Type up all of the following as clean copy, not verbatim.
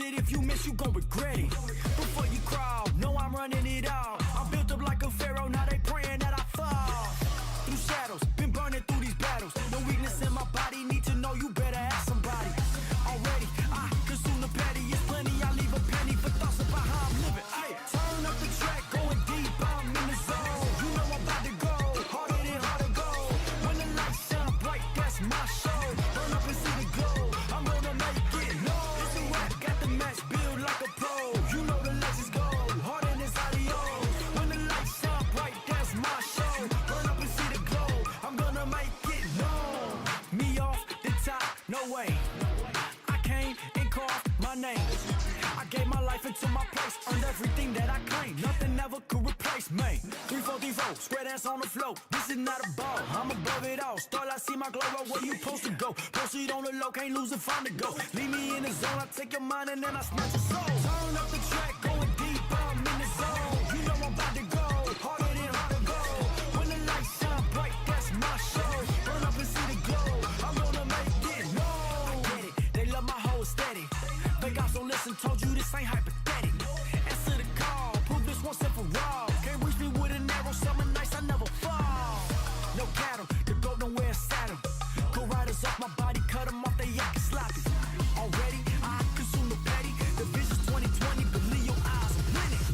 it, if you miss, you gon' regret it. Before you crawl, know I'm running it all. I'm built up like a pharaoh, now they praying that I fall. Through shadows, been burning through these battles. No weakness in my body, need to know you better ask somebody. Already, I consume the petty, it's plenty, I leave a penny for thoughts about how I'm living. Ay, turn up the track, going deep, I'm in the zone. You know I'm about to go, harder than hard to go. When the lights shine bright, that's my show. Burn up and see the glow, I'm gonna make it known. It's a rap, got the match, build like a pro. You know the legends go, harder than adios. When the lights shine bright, that's my show. Burn up and see the glow, I'm gonna make it known. Me off the top, no way. I came and carved my name. I gave my life into my place, earned everything that I claimed. Nothing ever could replace me. 3-4-3-4, square dance on the floor. This is not a ball, I'm above it all. Start, I see my glow up, where you supposed to go. Proceed on the low, can't lose and find a go. Leave me in the zone, I take your mind and then I snatch your soul. Turn up the track, going deep, I'm in the zone. You know I'm about to go, harder than hard to go. When the lights shine bright, that's my show. Burn up and see the glow, I'm gonna make it known. I get it, they love my whole steady. Fake ops don't listen, told you this ain't hypothetical. Answer the call, prove this once and for all. Can't reach me with an arrow, summer nights I never fall. No cattle, the goat don't wear a saddle. Go riders off my body, cut them off, they actin' sloppy. Already, I consume the petty. The vision's 2020, believe your eyes are winning.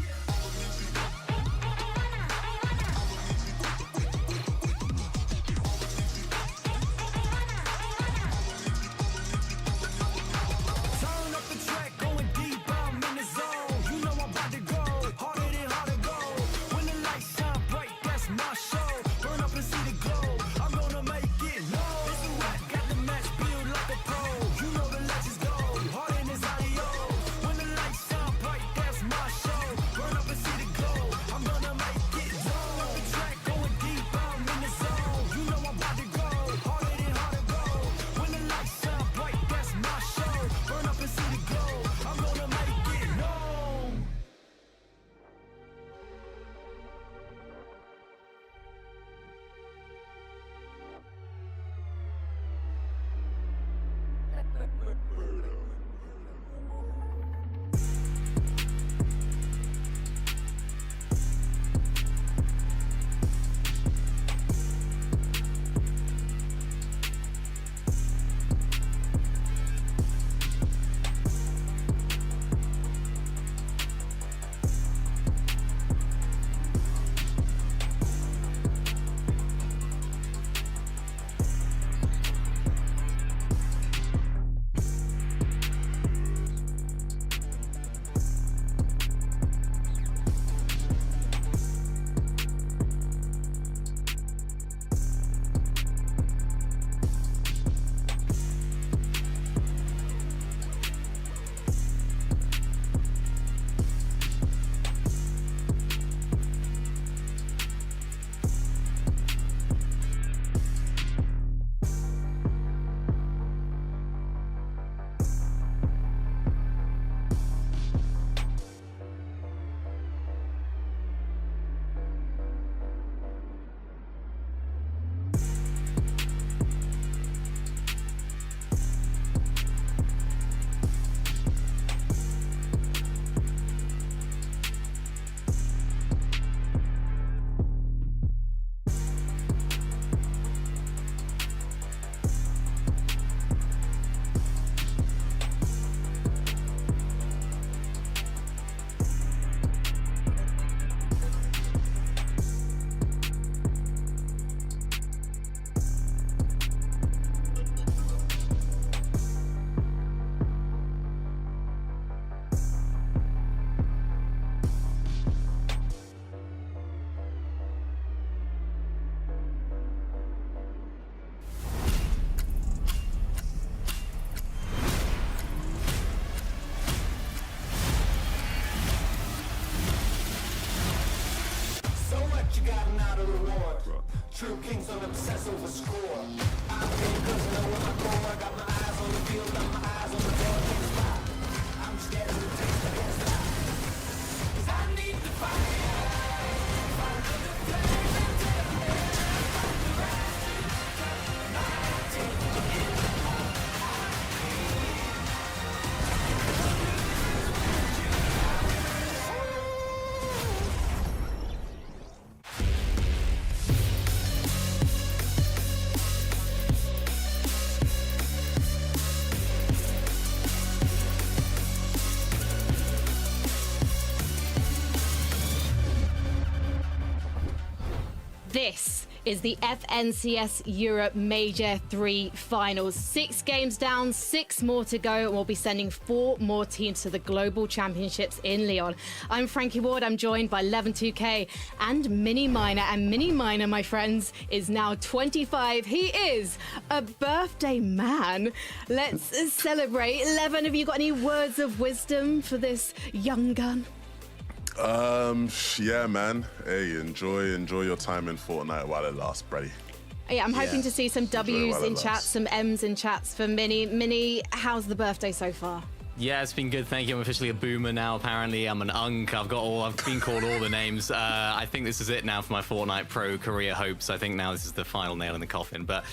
Turn up the track, going deep, I'm in the zone. You know I'm about to go, harder than hard to go. When the lights shine bright, that's my show. Burn up and see the glow, I'm gonna make it known. It's a rap, got the match, build like a pro. You know the legends go, harder than adios. When the lights shine bright, that's my show. Burn up and see the glow, I'm gonna make it known. Up the track, going deep, I'm in the zone. You know I'm about to go, harder than hard to go. When the lights shine bright, that's my show. Burn up and see the glow, I'm gonna make it known. True kings don't obsess over score. I'm here cause I know where I go. I got my eyes on the field, got my eyes on the ball, can't stop. I'm scared of the taste, I can't stop. Cause I need the fire. Find the flame and take me. Find the rest. I take it in the heart. I need. is the FNCS Europe Major 3 Finals. 6 games down, 6 more to go, and we'll be sending 4 more teams to the Global Championships in Lyon. I'm Frankie Ward, I'm joined by WISE2K and Mini Miner. And Mini Miner, my friends, is now 25. He is a birthday man. Let's celebrate. Levin, have you got any words of wisdom for this young gun? Yeah, man. Hey, enjoy your time in Fortnite while it lasts, buddy. Yeah, I'm hoping to see some W's in chat, some M's in chats for Mini. Mini, how's the birthday so far? Yeah, it's been good, thank you. I'm officially a boomer now, apparently. I'm an unk. I've been called all the names. I think this is it now for my Fortnite Pro career hopes. I think now this is the final nail in the coffin, but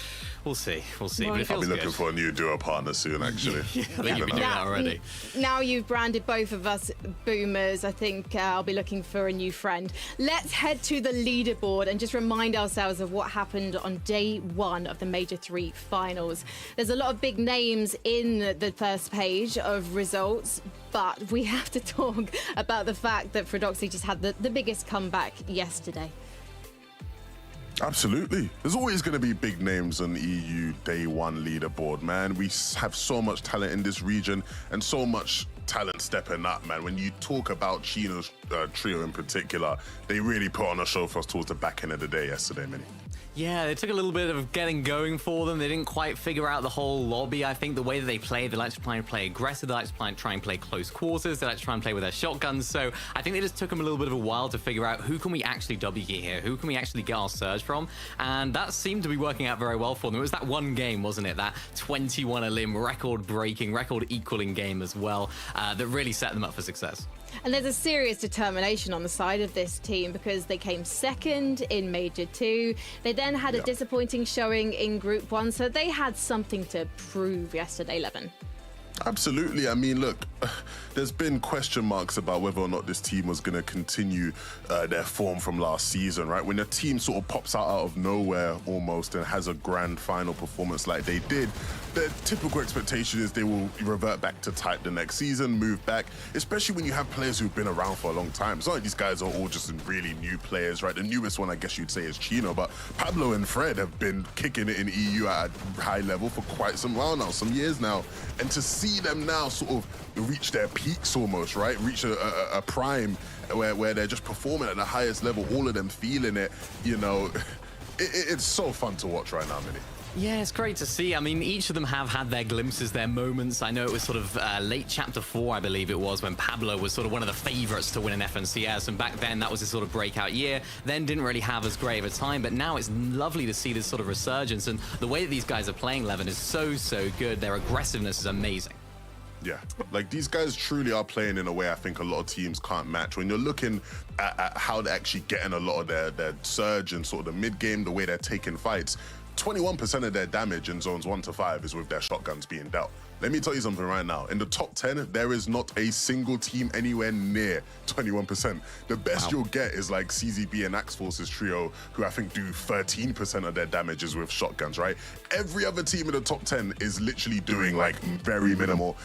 we'll see. We'll see. But it I'll feels be looking good for a new duo partner soon, actually. I think you've been doing that already. Now you've branded both of us boomers, I think I'll be looking for a new friend. Let's head to the leaderboard and just remind ourselves of what happened on day 1 of the Major 3 Finals. There's a lot of big names in the first page of results, but we have to talk about the fact that Fredoxy just had the biggest comeback yesterday. Absolutely. There's always going to be big names on the EU day 1 leaderboard, man. We have so much talent in this region and so much talent stepping up, man. When you talk about Chino's trio in particular, they really put on a show for us towards the back end of the day yesterday, Mini. Yeah, it took a little bit of getting going for them. They didn't quite figure out the whole lobby. I think the way that they play, they like to try and play aggressive. They like to try and play close quarters. They like to try and play with their shotguns. So I think they just took them a little bit of a while to figure out who can we actually W here? Who can we actually get our surge from? And that seemed to be working out very well for them. It was that one game, wasn't it? That 21 elim record-breaking, record-equaling game as well that really set them up for success. And there's a serious determination on the side of this team because they came second in Major 2. They then had a disappointing showing in Group 1, so they had something to prove yesterday, Levin. Absolutely. I mean, look, there's been question marks about whether or not this team was going to continue their form from last season, right? When a team sort of pops out of nowhere almost and has a grand final performance like they did, the typical expectation is they will revert back to type the next season, move back, especially when you have players who've been around for a long time. It's not like these guys are all just really new players, right? The newest one, I guess you'd say, is Chino, but Pablo and Fred have been kicking it in EU at a high level for quite some while now, some years now. And to see them now sort of reach their peaks almost, right? Reach a prime where they're just performing at the highest level, all of them feeling it, you know, it's so fun to watch right now, Mini. Yeah, it's great to see. I mean, each of them have had their glimpses, their moments. I know it was sort of late Chapter 4, I believe it was, when Pablo was sort of one of the favorites to win an FNCS. And back then, that was his sort of breakout year. Then didn't really have as great of a time. But now it's lovely to see this sort of resurgence. And the way that these guys are playing, Levin, is so good. Their aggressiveness is amazing. Yeah, like these guys truly are playing in a way I think a lot of teams can't match. When you're looking at how they're actually getting a lot of their surge and sort of the mid-game, the way they're taking fights, 21% of their damage in zones 1 to 5 is with their shotguns being dealt. Let me tell you something right now. In the top 10, there is not a single team anywhere near 21%. The best you'll get is like CZB and Axe Force's trio, who I think do 13% of their damages with shotguns, right? Every other team in the top 10 is literally doing like very minimal.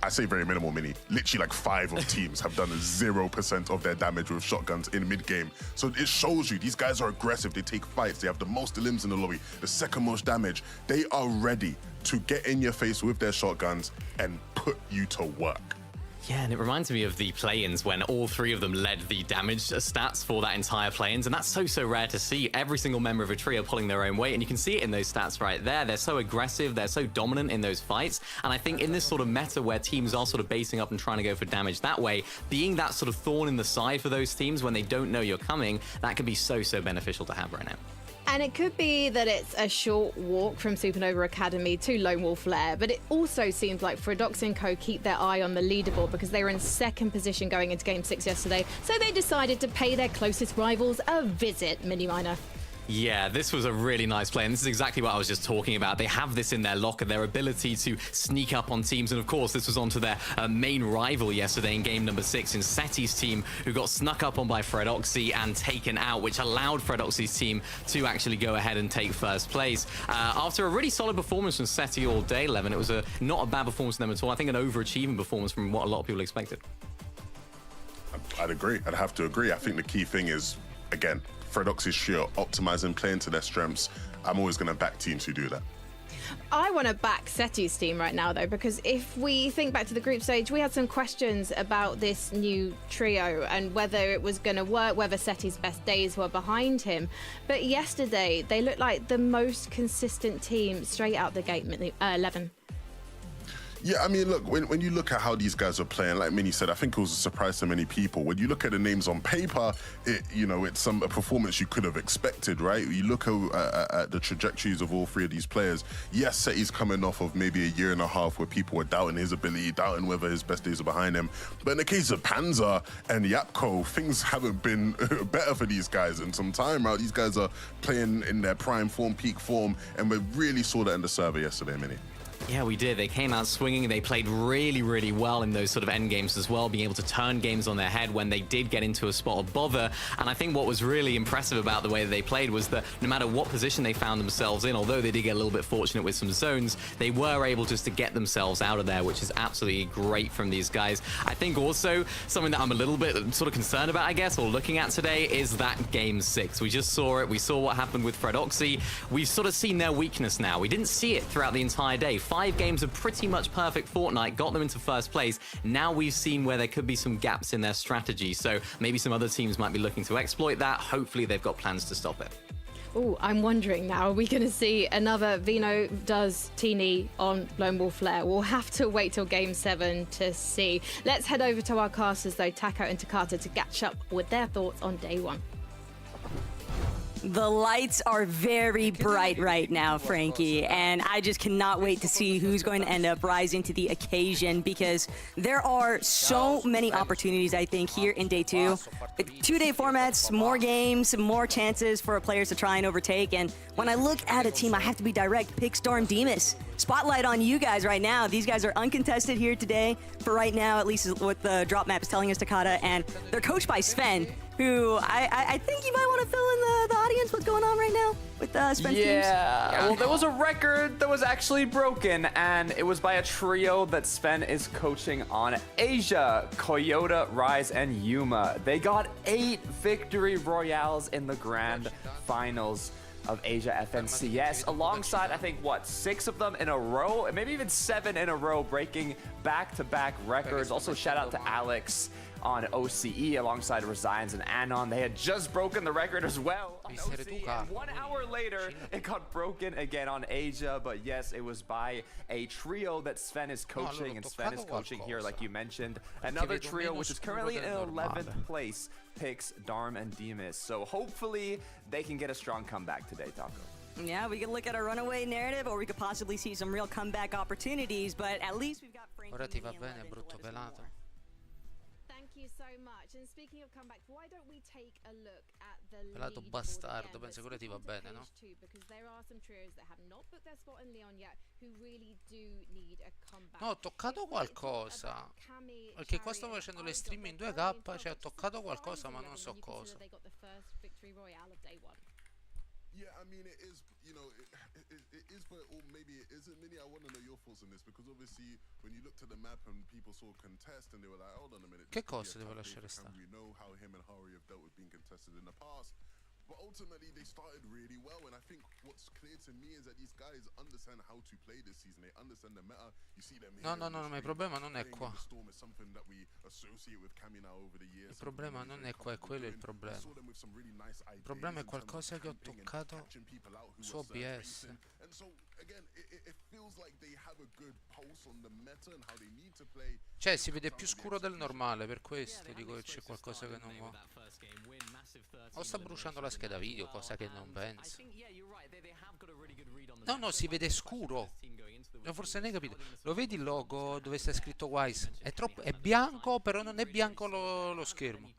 I say very minimal, Mini. Literally like 5 of teams have done 0% of their damage with shotguns in mid-game. So it shows you these guys are aggressive. They take fights. They have the most limbs in the lobby, the second most damage. They are ready to get in your face with their shotguns and put you to work. Yeah, and it reminds me of the play-ins when all 3 of them led the damage stats for that entire play-ins, and that's so rare to see. Every single member of a trio pulling their own weight, and you can see it in those stats right there. They're so aggressive, they're so dominant in those fights, and I think in this sort of meta where teams are sort of basing up and trying to go for damage that way, being that sort of thorn in the side for those teams when they don't know you're coming, that can be so beneficial to have right now. And it could be that it's a short walk from Supernova Academy to Lone Wolf Lair, but it also seems like Fredoxy and Co keep their eye on the leaderboard because they were in second position going into Game 6 yesterday, so they decided to pay their closest rivals a visit, Mini Miner. Yeah, this was a really nice play, and this is exactly what I was just talking about. They have this in their locker, their ability to sneak up on teams, and of course this was onto their main rival yesterday in game number 6 in Seti's team, who got snuck up on by Fredoxy and taken out, which allowed Fredoxy's team to actually go ahead and take first place. After a really solid performance from Seti all day, Levin, it was not a bad performance from them at all. I think an overachieving performance from what a lot of people expected. I'd agree. I'd have to agree. I think the key thing is, again, Fred Oxy's trio optimizing, playing to their strengths, I'm always going to back teams who do that. I want to back Seti's team right now, though, because if we think back to the group stage, we had some questions about this new trio and whether it was going to work, whether Seti's best days were behind him. But yesterday, they looked like the most consistent team straight out the gate, 11. Yeah, I mean, look, when you look at how these guys are playing, like Minnie said, I think it was a surprise to many people. When you look at the names on paper, it's a performance you could have expected, right? You look at the trajectories of all three of these players. Yes, Seti's coming off of maybe a year and a half where people were doubting his ability, doubting whether his best days are behind him. But in the case of Panzer and Yapko, things haven't been better for these guys in some time, right? These guys are playing in their prime form, peak form, and we really saw that in the server yesterday, Minnie. Yeah, we did. They came out swinging. They played really, really well in those sort of end games as well, being able to turn games on their head when they did get into a spot of bother. And I think what was really impressive about the way that they played was that no matter what position they found themselves in, although they did get a little bit fortunate with some zones, they were able just to get themselves out of there, which is absolutely great from these guys. I think also something that I'm a little bit sort of concerned about, I guess, or looking at today is that game 6. We just saw it. We saw what happened with Fred Oxy. We've sort of seen their weakness now. We didn't see it throughout the entire day. 5 games of pretty much perfect Fortnite got them into first place. Now we've seen where there could be some gaps in their strategy. So maybe some other teams might be looking to exploit that. Hopefully they've got plans to stop it. Oh, I'm wondering now, are we going to see another Vino does Teeny on Lone Wolf Flare? We'll have to wait till Game 7 to see. Let's head over to our casters, though, Taco and Takata, to catch up with their thoughts on day 1. The lights are very bright right now, Frankie, and I just cannot wait to see who's going to end up rising to the occasion, because there are so many opportunities, I think, here in day 2. 2-day formats, more games, more chances for players to try and overtake. And when I look at a team, I have to be direct. Pick Storm Demas. Spotlight on you guys right now. These guys are uncontested here today, for right now, at least is what the drop map is telling us, Takata, and they're coached by Sven, who I think you might want to fill in the audience what's going on right now with Sven's teams. Yeah, well, there was a record that was actually broken, and it was by a trio that Sven is coaching on Asia: Coyote, Rise, and Yuma. They got 8 victory royales in the grand finals of Asia FNCS, alongside, I think, 6 of them in a row, and maybe even 7 in a row, breaking back-to-back records. Also, shout out to Alex on OCE alongside Resigns and Anon. They had just broken the record as well on OCE, and 1 hour later, it got broken again on Asia. But yes, it was by a trio that Sven is coaching, and Sven is coaching here, like you mentioned. Another trio, which is currently in 11th place, picks Darm and Demas. So hopefully they can get a strong comeback today, Taco. Yeah, we can look at a runaway narrative, or we could possibly see some real comeback opportunities, but at least we've got Frankie. Ora ti va bene, brutto pelato? Thank you so much. And speaking of comeback, why don't we take a look at the Pelato leaderboard bastardo, again? penso Let's che ti va skip on to bene, no? page 2, because there are some trios that have not booked their spot in Leon yet, who really do need a comeback. No, ho toccato qualcosa. Perché qua sto facendo le stream in 2K, cioè ho toccato qualcosa, ma non so cosa. Yeah, I mean, it is, it is, but or maybe it isn't. Minnie, I want to know your thoughts on this, because obviously when you looked at the map and people saw contest and they were like, hold on a minute. Che cosa devo lasciare stare? We know how him and Hari have dealt with being contested in the past. But ultimately, they started really well, and I think what's clear to me is that these guys understand how to play this season. They understand the meta. You see them. No, ma il problema non è qua. Il problema non è qua, è quello il problema. Il problema è qualcosa che ho toccato su OBS. Cioè, si vede più scuro del normale, per questo dico che c'è qualcosa che non va. O sta bruciando la scheda video, cosa che non penso. No, si vede scuro. Forse non hai capito. Lo vedi il logo dove sta scritto WISE? È bianco, però non è bianco lo schermo.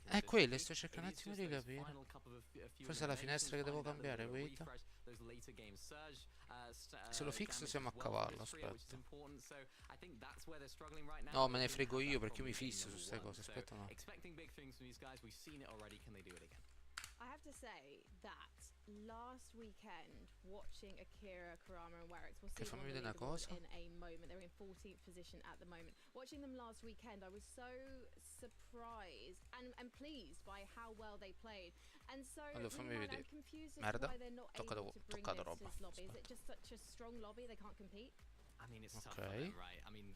È quello, sto cercando un attimo di capire. Forse è la finestra che devo cambiare, wait. Se lo fixo siamo a cavallo, aspetta. No, me ne frego io perché io mi fisso su queste cose, aspetta no. I have to say that last weekend watching Akira, Kurama and Werex. We'll see Che fammi them on the vedere una leaderboard cosa. in a moment. They're in 14th position at the moment. Watching them last weekend, I was so surprised and pleased by how well they played. And so Allora, fammi really, vedere. I'm confused as to Merda. why they're not able to bring Toccato this to roba. this lobby. Is it Aspetta. just such a strong lobby they can't compete? I mean, it's tough for Ok. them, right? I mean,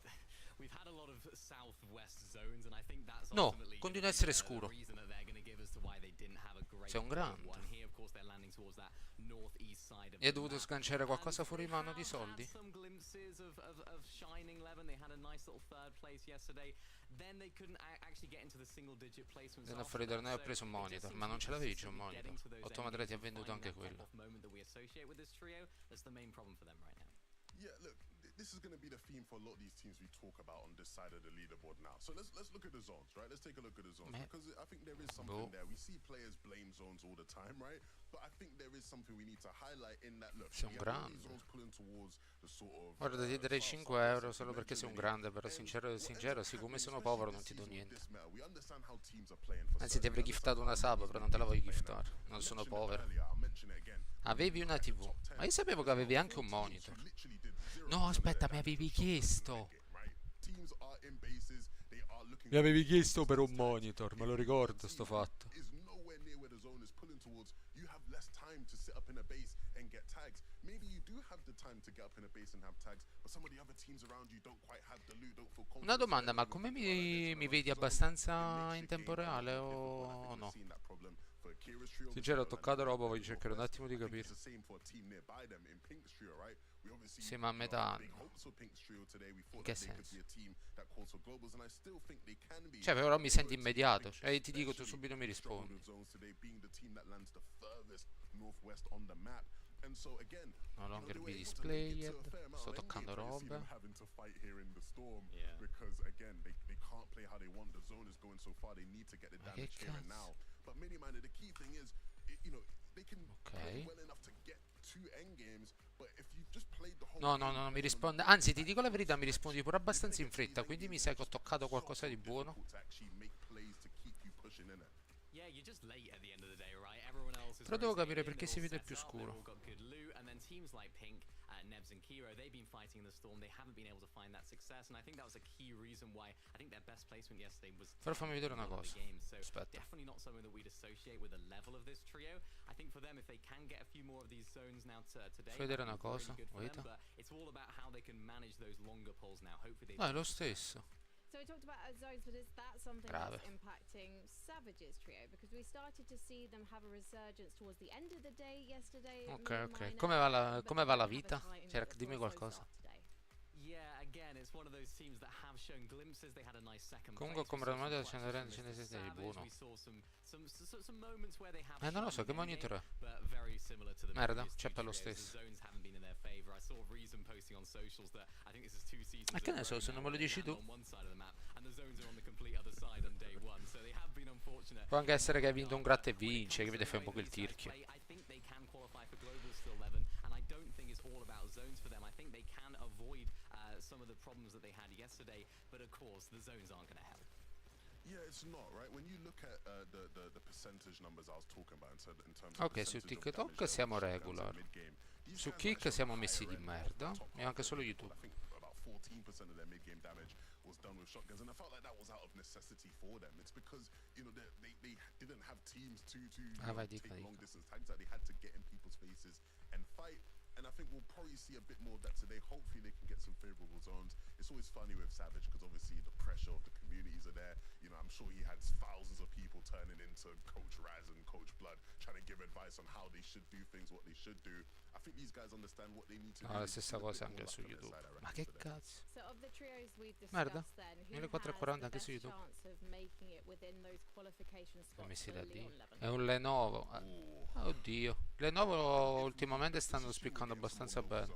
we've had a lot of southwest zones, and I think that's No, ultimately continua a gonna essere be the scuro. reason that they're going to give as to why they didn't have a great Sei un grande. one. Here, of course, they're landing towards that northeast side of E hai the dovuto map. sganciare qualcosa fuori They mano di have had soldi? some glimpses of shining 11. They had a nice little third place yesterday. Then they couldn't actually get into the single-digit placements. Devo after fuori da that. noi, ho So preso un it just monitor, seems ma to non be ce l'avevi già un consistently monitor. getting to those 8 end Madrid ti ha games and venduto finding anche that quello. pop-off moment that we associate with this trio. That's the main problem for them right now. Yeah, look, this is going to be the theme for a lot of these teams we talk about on this side of the leaderboard now. So let's look at the zones, right? Let's take a look at the zones because I think there is something there. We see players blame zones all the time, right? But I think there is something we need to highlight in that. Look, Sei un we have all grande. these zones pulling towards the sort of. Guarda, ti darei 5 euro solo perché sei un grande, però sincero, siccome sono povero non ti do niente. Anzi, ti avrei giftato una sub, però non te la voglio giftare. Non sono povero. Avevi una TV. Ma io sapevo che avevi anche un monitor. No, aspetta, mi avevi chiesto. Mi avevi chiesto per un monitor, me lo ricordo sto fatto. Is nowhere near where the zone is pulling towards. You have less time to sit up in a base and get tags. Maybe you do have the time to get up in a base and have tags, but some of the other teams around you don't quite have the loot, don't feel confident. Una domanda, ma come mi vedi abbastanza in tempo reale o no? Sincero, ho toccato roba, voglio cercare un attimo di capire. Sì, ma a metà anno. In che senso? Cioè, però mi senti immediato. Cioè, ti dico, tu subito mi rispondi. No longer be displayed. Sto toccando roba. Ma che cazzo? Ok. No, no, no, mi risponde. Anzi, ti dico la verità, mi rispondi pure abbastanza in fretta. Quindi mi sa che ho toccato qualcosa di buono. Però devo capire perché si vede più scuro. Nebs and Kiro, they've been fighting the storm. They haven't been able to find that success, and I think that was a key reason why I think their best placement yesterday was. Però fammi vedere una cosa. So Aspetta. definitely not something that we'd associate with the level of this trio. I think for them, if they can get a few more of these zones now today, Fai vedere una that'd be really cosa. good for Wait. them, but it's all about how they can manage those longer pulls now. Hopefully, No, è lo stesso. So we talked about zones, but is that something Grave. that's impacting Savage's trio? Because we started to see them have a resurgence towards the end of the day yesterday. Ok, mid ok. minor, Come va la but they have a vita? tight Cioè, but dimmi also qualcosa. start today. Yeah, again, it's one of those teams that have shown glimpses. They had a nice second Comunque ho place. comprato We una saw moda some del flashes from Mr. 167 di Savage. buono. We saw some moments where they have Non lo so, che shined in monitor è? but very similar to the Merda, previous c'è two per lo trios. stesso. The zones haven't been in their favor. I saw Reason posting on socials that I think this is 2 seasons Ma che in a ne so, row se now non me lo where they dici tu. land on one side of the map and the zones are on the complete other side on day one. So they have been unfortunate. Può anche essere che hai vinto un gratta e vince, che vede fai un po' quel tirchio. I think they can qualify for global still 11, and I don't think it's all about zones for them. I think they can avoid some of the problems that they had yesterday, but of course the zones aren't going to help. Yeah, it's not, right? When you look at the percentage numbers I was talking about in terms of Ok, su TikTok siamo regular. Su Kick siamo messi di merda. E anche solo YouTube. I think about 14% of their mid-game damage was done with shotguns, and I felt like that was out of necessity for them. It's because they didn't have teams to take long distance tags out. They had to get in people's faces and fight. And I think we'll probably see a bit more of that today. Hopefully they can get some favorable zones. It's always funny with Savage because obviously the pressure of the communities are there. I'm sure he had thousands of people turning into Coach Raz and Coach Blood, trying to give advice on how they should do things, what they should do. I think these guys understand what they need to do. No, la stessa cosa anche su YouTube. Ma che cazzo? So of the trios we've Merda. discussed then, who 1440 has anche the su best YouTube. chance of making it within those qualification spots Messi for da Dio. Leon 11? È un Lenovo. Oddio. Lenovo ultimamente stanno spiccando abbastanza bene.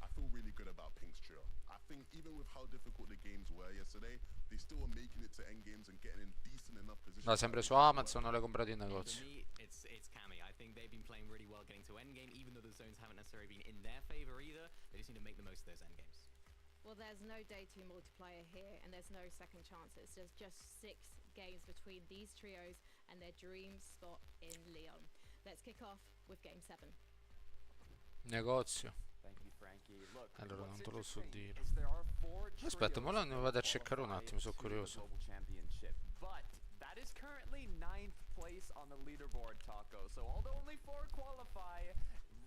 I feel really good about Pink's trio. I think even with how difficult the games were yesterday, they still are making it to end games and getting in decent enough positions. No, sempre su Amazon, non le comprate in For negozio. me, it's Cammy. I think they've been playing really well getting to endgame, even though the zones haven't necessarily been in their favor either. They just need to make the most of those endgames. Well, there's no day 2 multiplier here, and there's no second chances. There's just 6 games between these trios and their dream spot in Leon. Let's kick off with game 7. Negozio. Thank you, Frankie. Look, Allora, non what's te lo so interesting dire. is there are 4 Aspetta, ma trios lo vado a that cercare un attimo, sono qualify to the curioso. Global Championship, but that is currently 9th place on the leaderboard, Taco. So although only 4 qualify,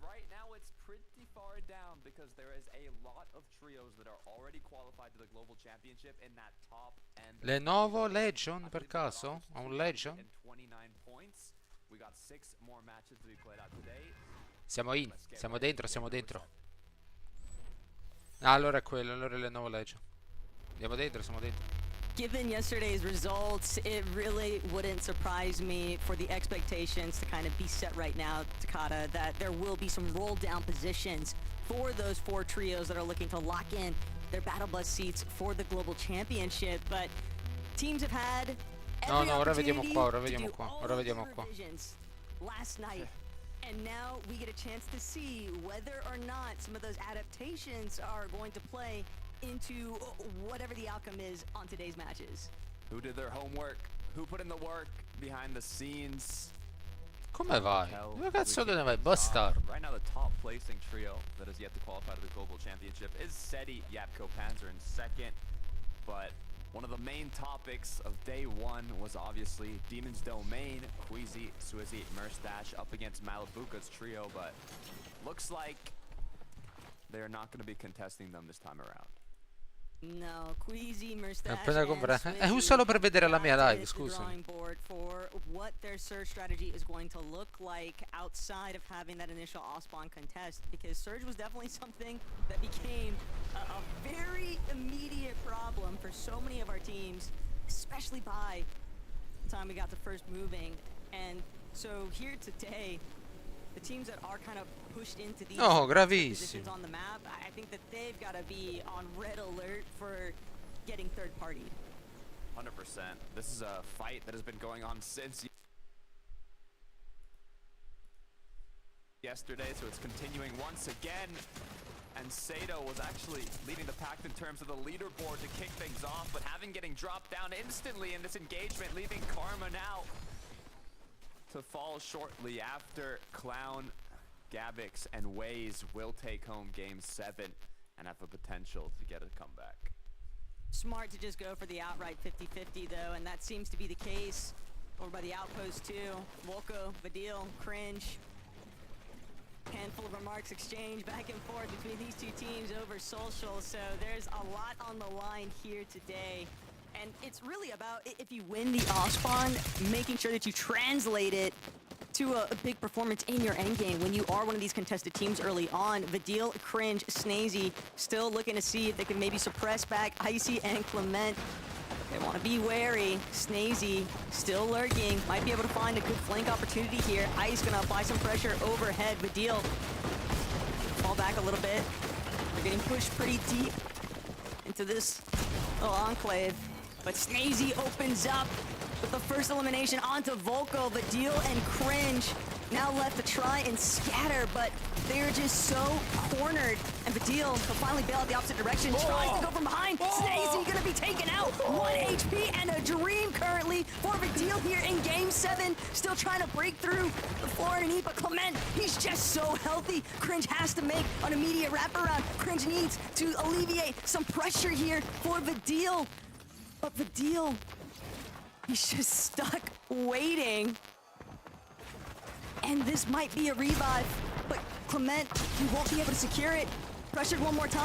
right now it's pretty far down because there is a lot of trios that are already qualified to the Global Championship in that top end. Lenovo Legion, per caso? Ha un Legion? And 29 points. We got 6 more matches to be played out today. Siamo in, siamo dentro, siamo dentro. Ah, allora è quello, allora è Lenovo Legion. Andiamo dentro, siamo dentro. Given yesterday's results, it really wouldn't surprise me for the expectations to kind of be set right now, Takata, that there will be some roll down positions for those 4 trios that are looking to lock in their Battle Bus seats for the Global Championship. But teams have had No, every no, ora vediamo opportunity qua, ora to vediamo do qua, all ora of vediamo the qua. revisions last night. And now we get a chance to see whether or not some of those adaptations are going to play into whatever the outcome is on today's matches. Who did their homework? Who put in the work behind the scenes? Come vai? Dove cazzo te ne vai? Bastardo. Right now, the top placing trio that has yet to qualify to the Global Championship is SETI, Yapko, Panzer in second. But one of the main topics of day 1 was obviously Demon's Domain, Queasy, Swizzy, Merstash up against Malibuca's trio, but looks like they're not going to be contesting them this time around. No, Queasy, Merstash, appena comprato. and Usalo per vedere la mia Swizzy live, hit the scusami. drawing board for what their Surge strategy is going to look like outside of having that initial off-spawn contest, because Surge was definitely something that became a very immediate problem for so many of our teams, especially by the time we got to first moving. And so here today, the teams that are kind of pushed into these Oh, positions gravissimo. on the map, I think that they've got to be on red alert for getting third party. 100%. This is a fight that has been going on since yesterday, so it's continuing once again. And Sato was actually leading the pack in terms of the leaderboard to kick things off, but having getting dropped down instantly in this engagement, leaving Karma now to fall shortly after Clown, Gabix, and Waze will take home game 7 and have the potential to get a comeback. Smart to just go for the outright 50-50 though, and that seems to be the case over by the outpost too. Volko, Vadil, Cringe. Handful of remarks exchanged back and forth between these two teams over social, so there's a lot on the line here today. And it's really about, if you win the off-spawn, making sure that you translate it to a big performance in your endgame when you are one of these contested teams early on. Vadil, Cringe, Snazy still looking to see if they can maybe suppress back Icy and Clement. They want to be wary. Snazy still lurking. Might be able to find a good flank opportunity here. Ice going to apply some pressure overhead. Vadil fall back a little bit. They're getting pushed pretty deep into this little enclave. But Snazy opens up with the first elimination onto Volko. Vadil and Cringe now left to try and scatter, but they're just so cornered. And Vadil will finally bail out the opposite direction. Tries to go from behind. Snazy gonna be taken out. 1 HP and a dream currently for Vadil here in game 7. Still trying to break through the floor underneath, but Clement, he's just so healthy. Cringe has to make an immediate wraparound. Cringe needs to alleviate some pressure here for Vadil. But Vadil, he's just stuck waiting. And this might be a revive, but Clement, he won't be able to secure it. Pressured one more time.